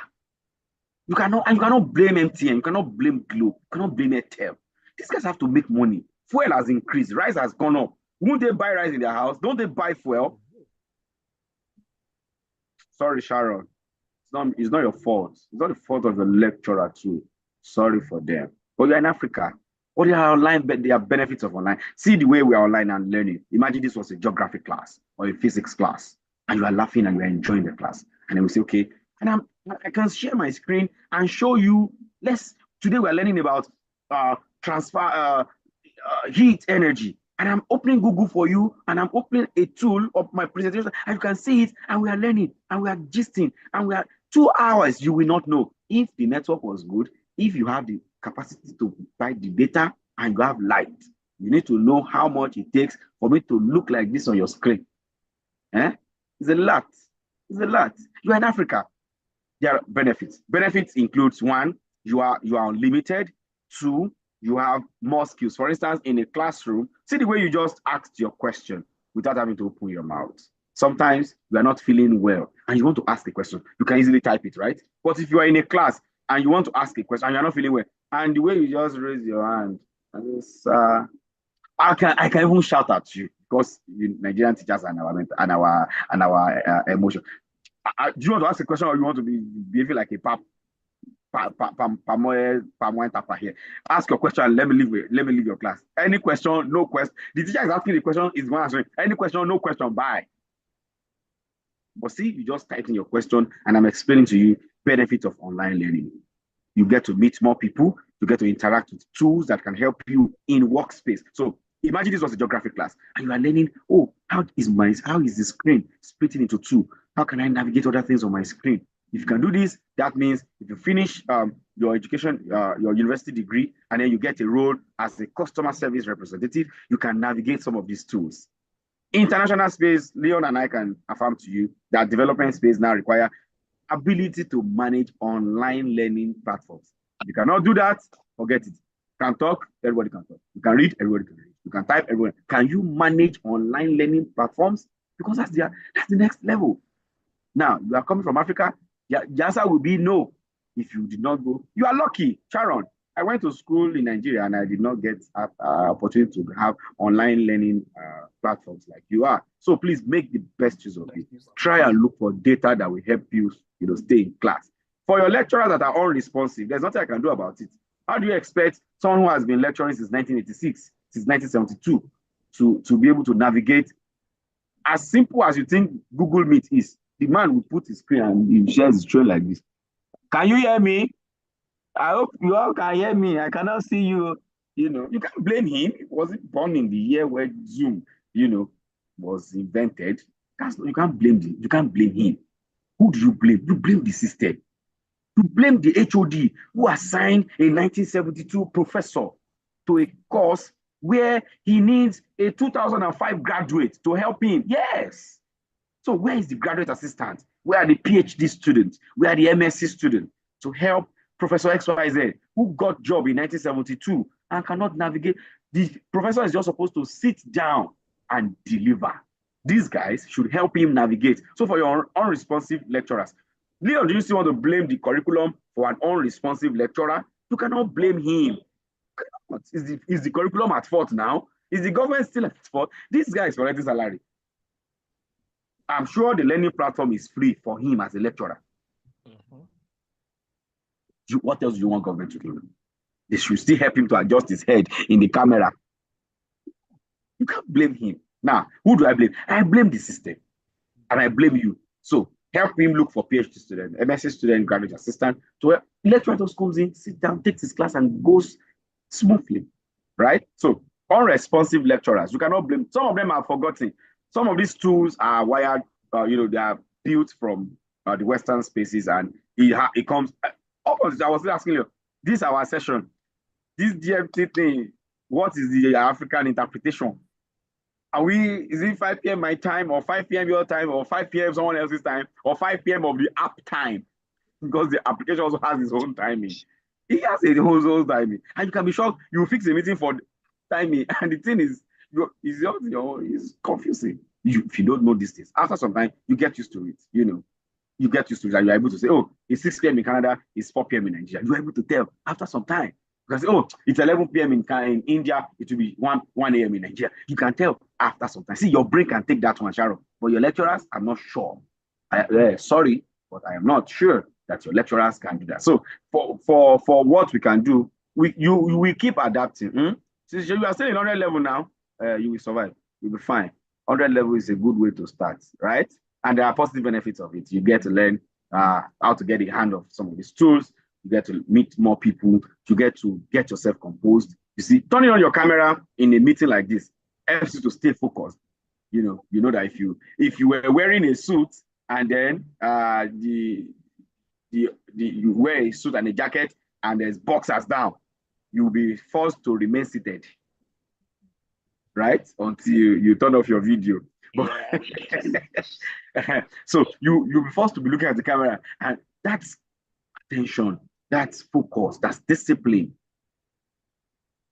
You cannot blame MTN. You cannot blame Glo. You cannot blame Airtel. These guys have to make money. Fuel has increased. Rice has gone up. Won't they buy rice in their house? Don't they buy fuel? Sorry, Sharon. It's not your fault. It's not the fault of the lecturer too. Sorry for them. But you're in Africa. What are online? There are benefits of online. See the way we are online and learning. Imagine this was a geography class or a physics class, and you are laughing and you are enjoying the class. And then we say, okay, and I can share my screen and show you. Today we are learning about transfer heat energy. And I'm opening Google for you, and I'm opening a tool of my presentation, and you can see it, and we are learning, and we are gisting, and we are 2 hours. You will not know if the network was good, if you have the capacity to buy the data, and you have light. You need to know how much it takes for me to look like this on your screen. It's a lot. It's a lot. You are in Africa. There are benefits. Benefits includes 1, you are unlimited. 2, you have more skills. For instance, in a classroom, see the way you just asked your question without having to open your mouth. Sometimes you are not feeling well and you want to ask a question. You can easily type it, right? But if you are in a class and you want to ask a question and you're not feeling well, and the way you just raise your hand, I can even shout at you because Nigerian teachers and our emotion. Do you want to ask a question or you want to be behaving like a palm wine tapper here? Ask your question and let me leave your class. Any question, no question. The teacher is asking the question, is one answering. Any question, no question, bye. But see, you just type in your question and I'm explaining to you benefits of online learning. You get to meet more people, you get to interact with tools that can help you in workspace. So imagine this was a geography class and you are learning, oh, how is the screen splitting into two? How can I navigate other things on my screen? If you can do this, that means if you finish your education, your university degree, and then you get a role as a customer service representative, you can navigate some of these tools. International space, Leon and I can affirm to you that development space now require ability to manage online learning platforms. If you cannot do that, forget it. You can talk, everybody can talk. You can read, everybody can read. You can type, everybody. Can you manage online learning platforms? Because that's the next level. Now, you are coming from Africa, the answer will be no. If you did not go, you are lucky. Sharon, I went to school in Nigeria and I did not get an opportunity to have online learning platforms like you are. So please make the best use of it. Try and look for data that will help you, stay in class. For your lecturers that are unresponsive, there's nothing I can do about it. How do you expect someone who has been lecturing since 1986, since 1972, to be able to navigate as simple as you think Google Meet is? The man will put his screen and he shares his screen like this. Can you hear me? I hope you all can hear me. I cannot see you. You can't blame him. He wasn't born in the year where Zoom, was invented. You can't blame him. Who do you blame? You blame the system. You blame the HOD who assigned a 1972 professor to a course where he needs a 2005 graduate to help him. Yes. So where is the graduate assistant? Where are the PhD students? Where are the MSc students to help Professor XYZ, who got job in 1972 and cannot navigate? The professor is just supposed to sit down and deliver. These guys should help him navigate. So for your unresponsive lecturers, Leon, do you still want to blame the curriculum for an unresponsive lecturer? You cannot blame him. Is the curriculum at fault now? Is the government still at fault? This guy is collecting salary. I'm sure the learning platform is free for him as a lecturer. What else do you want government to do? They should still help him to adjust his head in the camera. You can't blame him. Now, who do I blame? I blame the system. And I blame you. So help him look for PhD student, MSc student, graduate assistant. So lecturer just comes in, sits down, takes his class and goes smoothly. Right? So unresponsive lecturers, you cannot blame. Some of them are forgotten. Some of these tools are wired, they are built from the Western spaces, and it comes. I was asking you, this our session, this DMT thing, what is the African interpretation? Is it 5 p.m. my time, or 5 p.m. your time, or 5 p.m. someone else's time, or 5 p.m. of the app time? Because the application also has its own timing. It has its own timing. And you can be shocked, you fix a meeting for timing, and the thing is, it's confusing. If you don't know these things, after some time, you get used to it. You get used to it, and you're able to say, oh, it's 6 p.m. in Canada, it's 4 p.m. in Nigeria. You're able to tell after some time. You can say, oh, it's 11 p.m. in India, it will be 1 a.m. in Nigeria. You can tell after some time. See, your brain can take that one, Sharon. But your lecturers, I'm not sure. Sorry, but I am not sure that your lecturers can do that. So for what we can do, we keep adapting. Since you are still in 100 level now, you will survive. You'll be fine. 100 level is a good way to start, right? And there are positive benefits of it. You get to learn how to get a hand of some of these tools. You get to meet more people. You get to get yourself composed. You see, turning on your camera in a meeting like this helps you to stay focused. You know that if you were wearing a suit and then you wear a suit and a jacket and there's boxers down, you'll be forced to remain seated, right? Until you turn off your video. So you'll be forced to be looking at the camera, and that's attention, that's focus, that's discipline.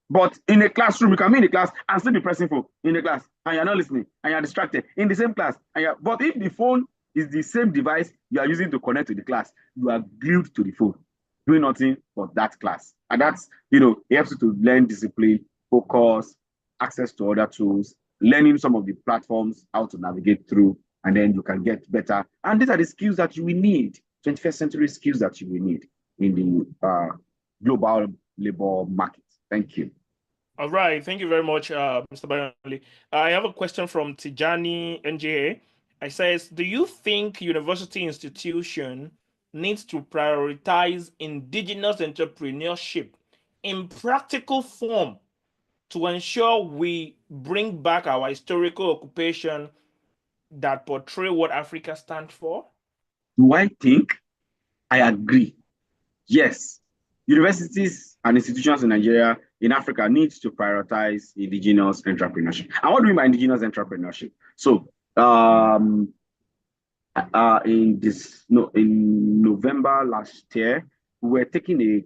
But in a classroom, you can be in a class and still be pressing phone in the class, and you're not listening, and you're distracted in the same class. But if the phone is the same device you are using to connect to the class, you are glued to the phone, doing nothing but that class. And that's, it helps you to learn discipline, focus, access to other tools, learning some of the platforms, how to navigate through and then you can get better. And these are the skills that you will need, 21st century skills that you will need in the global labor market. Thank you. All right. Thank you very much, Mr. Bayonli. I have a question from Tijani NJA. It says, do you think university institution needs to prioritize indigenous entrepreneurship in practical form to ensure we bring back our historical occupation that portray what Africa stands for? Do I think? I agree. Yes, universities and institutions in Nigeria, in Africa, need to prioritize indigenous entrepreneurship. And what do we mean by indigenous entrepreneurship? So, in November last year, we were taking a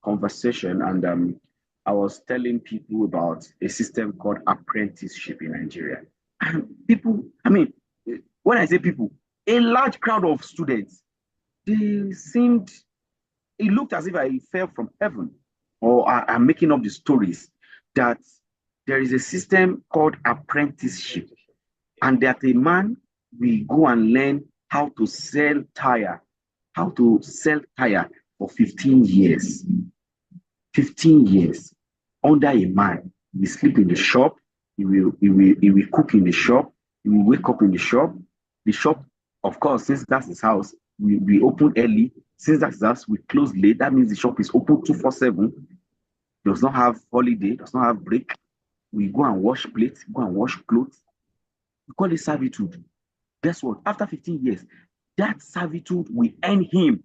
conversation, and I was telling people about a system called apprenticeship in Nigeria. And people, I mean, when I say people, a large crowd of students, they seemed, it looked as if I fell from heaven, or I'm making up the stories, that there is a system called apprenticeship, and that a man will go and learn how to sell tire for 15 years. 15 years under a man. He will sleep in the shop, he will cook in the shop, he will wake up in the shop. The shop, of course, since that's his house, we open early. Since that's his house, we close late. That means the shop is open 24/7. Does not have holiday, does not have break. We go and wash plates, go and wash clothes. We call it servitude. Guess what? After 15 years, that servitude will earn him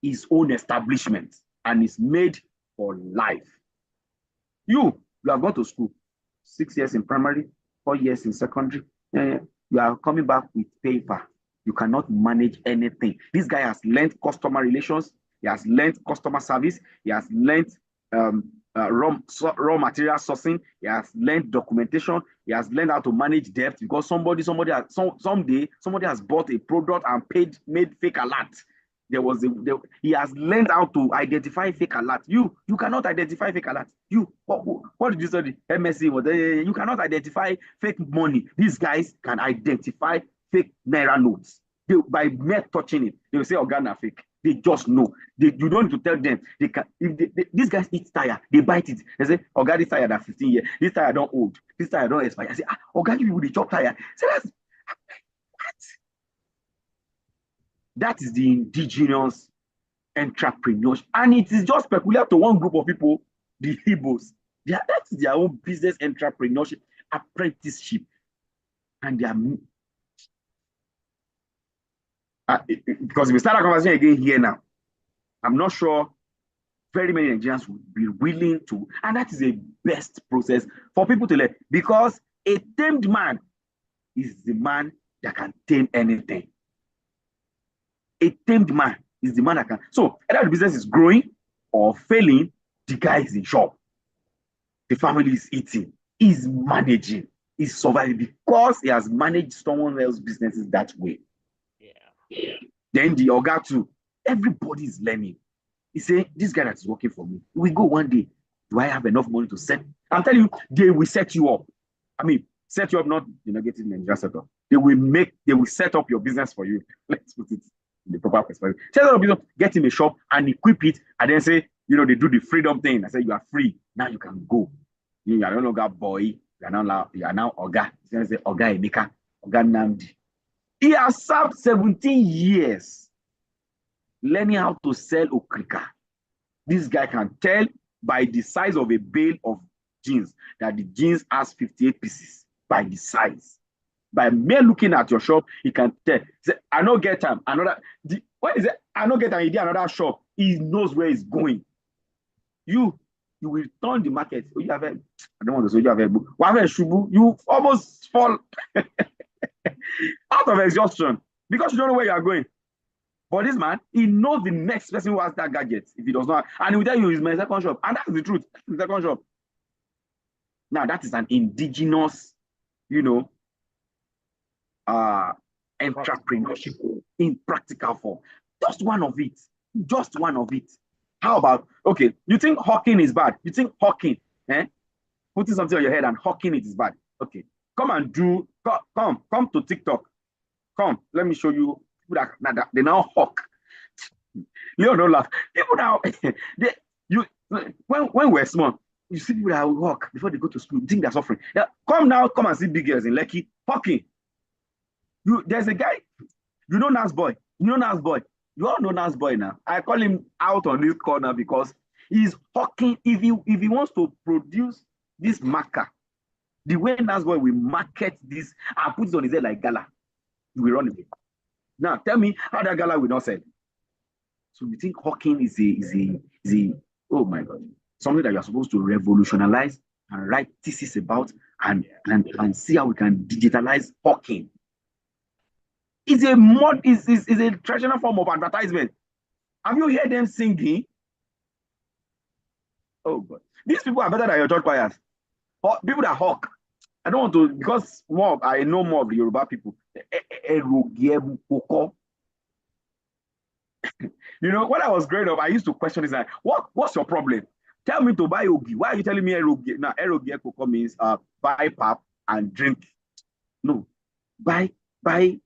his own establishment and is made for life. You have gone to school, 6 years in primary, 4 years in secondary. You are coming back with paper. You cannot manage anything. This guy has learned customer relations. He has learned customer service. He has learned raw material sourcing. He has learned documentation. He has learned how to manage debt, because someday somebody has bought a product and made fake alert. He has learned how to identify fake alert. You cannot identify fake alert. What did you study? MSc. You cannot identify fake money. These guys can identify fake naira notes. By mere touching it, they will say organa fake. They just know. You don't need to tell them. They can. These guys eat tire, they bite it. They say, "Organ, this tire that 15 years. This tire don't old. This tire don't expire." I say, "Organ, you will chop tire." Say that's what. That is the indigenous entrepreneurship, and it is just peculiar to one group of people, the Igbos. That is their own business entrepreneurship, apprenticeship, and they are. Because if we start a conversation again here now, I'm not sure very many Nigerians would be willing to, and that is a best process for people to learn, because a tamed man is the man that can tame anything. A tamed man is the man that can. So either the business is growing or failing, the guy is in shop. The family is eating, he's managing, he's surviving, because he has managed someone else's businesses that way. Yeah. Then the Oga too, everybody is learning. He say, this guy that is working for me, we go one day, do I have enough money to set? I'm telling you, they will set you up. I mean, set you up, not getting Nigeria set up. They will set up your business for you. Let's put it in the proper perspective. Set up your business, get in a shop and equip it, and then say, they do the freedom thing. I say, you are free. Now you can go. You are no longer boy. You are now Oga. You say, Oga Emeka, Oga Namdi. He has served 17 years learning how to sell okrika. This guy can tell by the size of a bale of jeans that the jeans has 58 pieces by the size. By mere looking at your shop, he can tell. He say, I don't get time. When he say, I don't get time, he did another shop. He knows where he's going. You will turn the market. I don't want to say you have a book. You almost fall out of exhaustion because you don't know where you are going. But this man, he knows the next person who has that gadget if he does not. And he will tell you it's my second shop. And that's the truth. That's the second shop. Now, that is an indigenous, entrepreneurship in practical form. Just one of it. Just one of it. How about, okay, you think hawking is bad? You think hawking, putting something on your head and hawking it is bad? Okay, come to TikTok. Come, let me show you people that they now hawk. Leo, don't laugh. People now, they, you, when we're small, you see people that walk before they go to school, you think they're suffering. Yeah, come now, come and see big girls in Lekki, hawking. There's a guy, you know Nas Boy. You know Nas Boy. You all know Nas Boy now. I call him out on this corner because he's hawking. If he wants to produce this marker, the way Nas Boy will market this and put it on his head like gala, he will run away. Now tell me how that gala will not sell. So you think hawking is a oh my god, something that you're supposed to revolutionize and write thesis about and see how we can digitalize hawking. It's a traditional form of advertisement. Have you heard them singing? Oh god, these people are better than your church choirs. People that hawk. I don't want to because I know more of the Yoruba people. You know, when I was growing up, I used to question this like, what's your problem? Tell me to buy ogi. Why are you telling me eroge? Now, eroge koko means buy pap and drink. No, buy, because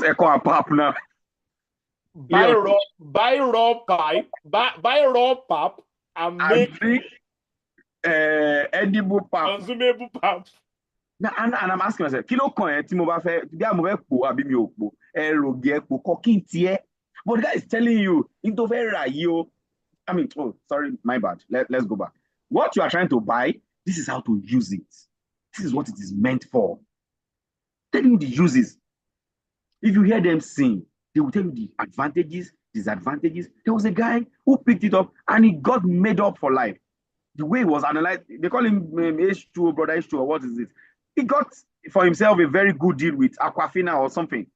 echo and pap now. Buy raw pipe, buy raw pap and make drink edible pap. Consumable pap. Now, and I'm asking myself, kilo coin, Timo Bafe, but the guy is telling you, into very you. I mean, oh, sorry, my bad. Let's go back. What you are trying to buy, this is how to use it. This is what it is meant for. Telling you the uses. If you hear them sing, they will tell you the advantages, disadvantages. There was a guy who picked it up and he got made up for life. The way he was analyzed, they call him H2O, brother H2O, or what is it? He got for himself a very good deal with Aquafina or something.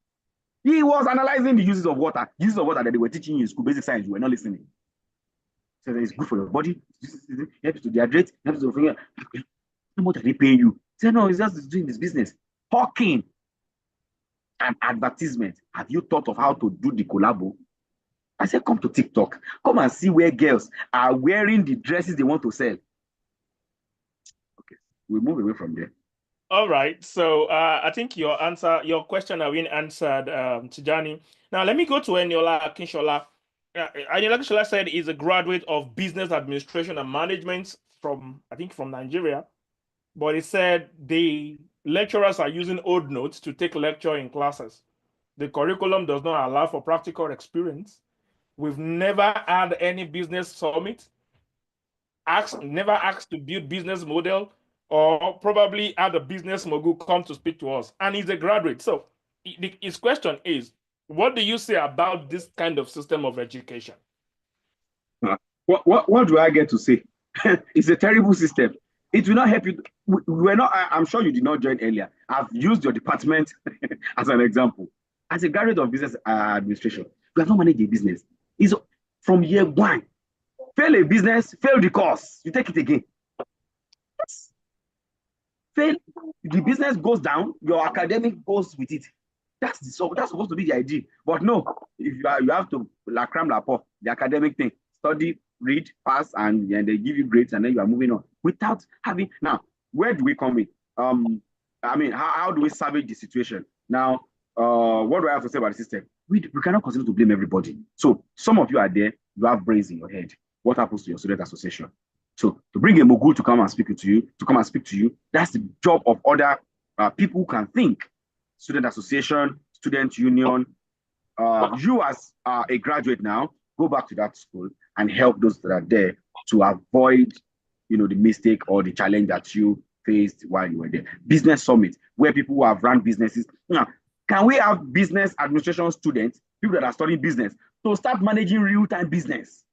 He was analyzing the uses of water that they were teaching you in school, basic science. You were not listening. So it's good for your body, it helps to dehydrate, helps to finger. How much are they paying you? Say, no, he's just doing this business. Hawking and advertisement. Have you thought of how to do the collabo? I said, come to TikTok. Come and see where girls are wearing the dresses they want to sell. Okay, we'll move away from there. All right. So I think your question has been answered, Tijani. Now let me go to Eniola Akinshola. Eniola Akinshola said he's a graduate of business administration and management from Nigeria. But he said the lecturers are using old notes to take lecture in classes. The curriculum does not allow for practical experience. We've never had any business summit, never asked to build business model, or probably had a business mogul come to speak to us. And he's a graduate. So his question is, what do you say about this kind of system of education? What do I get to say? It's a terrible system. It will not help you. I'm sure you did not join earlier. I've used your department as an example. As a graduate of business administration, you have not managed a business. It's from year one. Fail a business, fail the course. You take it again. Yes. Fail, the business goes down, your academic goes with it. That's supposed to be the idea. But no, if you have to la cram la po, the academic thing, study, read, pass, and they give you grades, and then you are moving on without having. Now, where do we come in? I mean, how do we salvage the situation? Now, what do I have to say about the system? We cannot continue to blame everybody. So some of you are there, you have brains in your head. What happens to your student association? So to bring a mogul to come and speak to you, that's the job of other people who can think. Student association, student union. You as a graduate now, go back to that school and help those that are there to avoid, the mistake or the challenge that you faced while you were there. Business summit, where people who have run businesses. Now, can we have business administration students, people that are studying business, to start managing real-time business?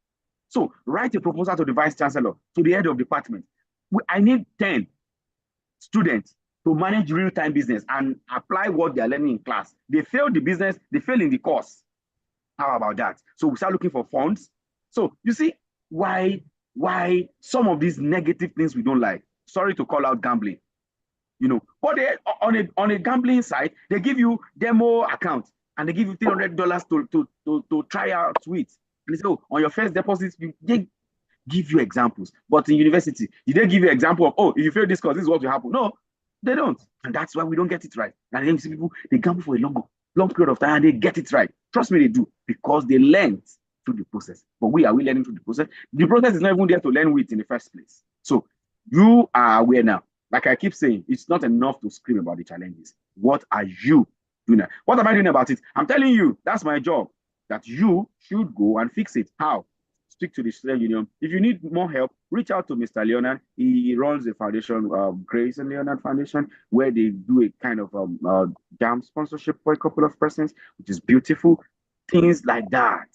So write a proposal to the vice chancellor, to the head of department. I need 10 students to manage real-time business and apply what they are learning in class. They fail the business, they fail in the course. How about that? So we start looking for funds. So you see why some of these negative things we don't like. Sorry to call out gambling. But on a gambling site, they give you demo account and they give you $300 to try out with. And they say, oh, on your first deposit, they give you examples. But in university, did they give you example of, oh, if you fail this course, this is what will happen? No. They don't. And that's why we don't get it right. And then you see people, they gamble for a long period of time and they get it right. Trust me, they do, because they learned through the process. But are we learning through the process? The process is not even there to learn with in the first place. So you are aware now. Like I keep saying, it's not enough to scream about the challenges. What are you doing? What am I doing about it? I'm telling you, that's my job. That you should go and fix it. How? Speak to the student union. If you need more help, reach out to Mr. Leonard. He runs a foundation, Grace and Leonard Foundation, where they do a kind of jam sponsorship for a couple of persons, which is beautiful. Things like that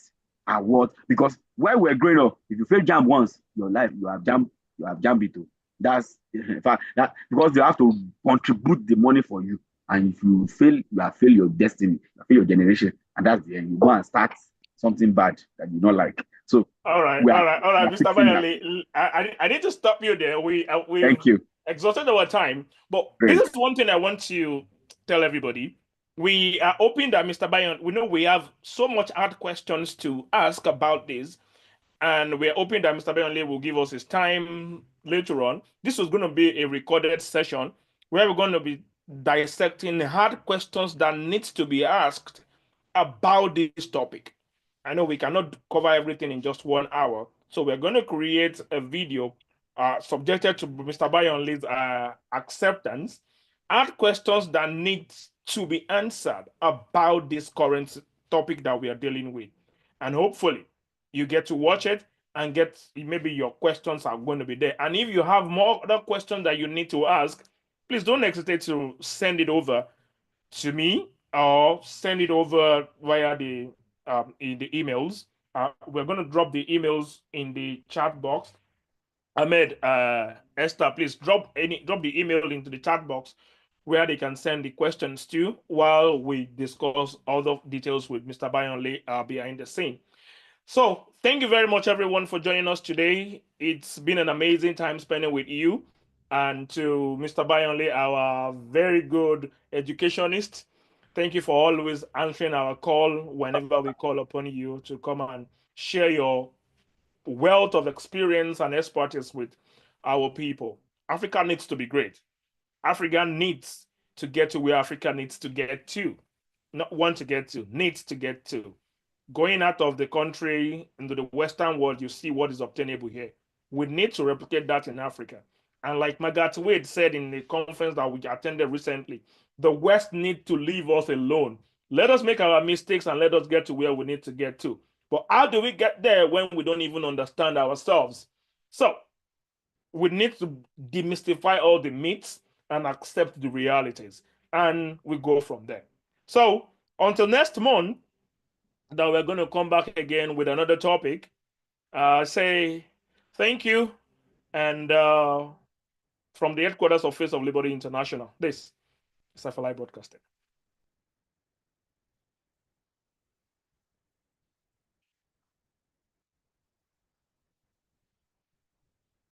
are what, because while we're growing up, if you fail jam once, your life you have jam it too. That's in fact that because they have to contribute the money for you, and if you fail, you have failed your destiny, you have failed your generation, and that's the end. You go and start something bad that you don't like. So all right, Mr. Bayerle, I need to stop you there. We've Thank you. exhausted our time, but Great. this is one thing I want to tell everybody. We are hoping that Mr. Bayon, we know we have so much hard questions to ask about this, and we're hoping that Mr. Bayonle will give us his time later on. This was going to be a recorded session where we're going to be dissecting hard questions that needs to be asked about this topic. I know we cannot cover everything in just 1 hour, so we're going to create a video subjected to Mr. Bayonle's acceptance, hard questions that need to be answered about this current topic that we are dealing with. And hopefully you get to watch it and get, maybe your questions are going to be there. And if you have more other questions that you need to ask, please don't hesitate to send it over to me or send it over via the in the emails. We're going to drop the emails in the chat box. Ahmed, Esther, please drop the email into the chat box where they can send the questions to while we discuss other details with Mr. Bayonle behind the scene. So thank you very much, everyone, for joining us today. It's been an amazing time spending with you. And to Mr. Bayonle, our very good educationist, thank you for always answering our call whenever we call upon you to come and share your wealth of experience and expertise with our people. Africa needs to be great. Africa needs to get to where Africa needs to get to. Not want to get to, needs to get to. Going out of the country into the Western world, you see what is obtainable here. We need to replicate that in Africa. And like Margaret Wade said in the conference that we attended recently, the West need to leave us alone. Let us make our mistakes and let us get to where we need to get to. But how do we get there when we don't even understand ourselves? So we need to demystify all the myths and accept the realities. And we go from there. So until next month, that we're going to come back again with another topic. Say thank you. And from the headquarters of Face of Liberty International, this is Safalai Broadcasting.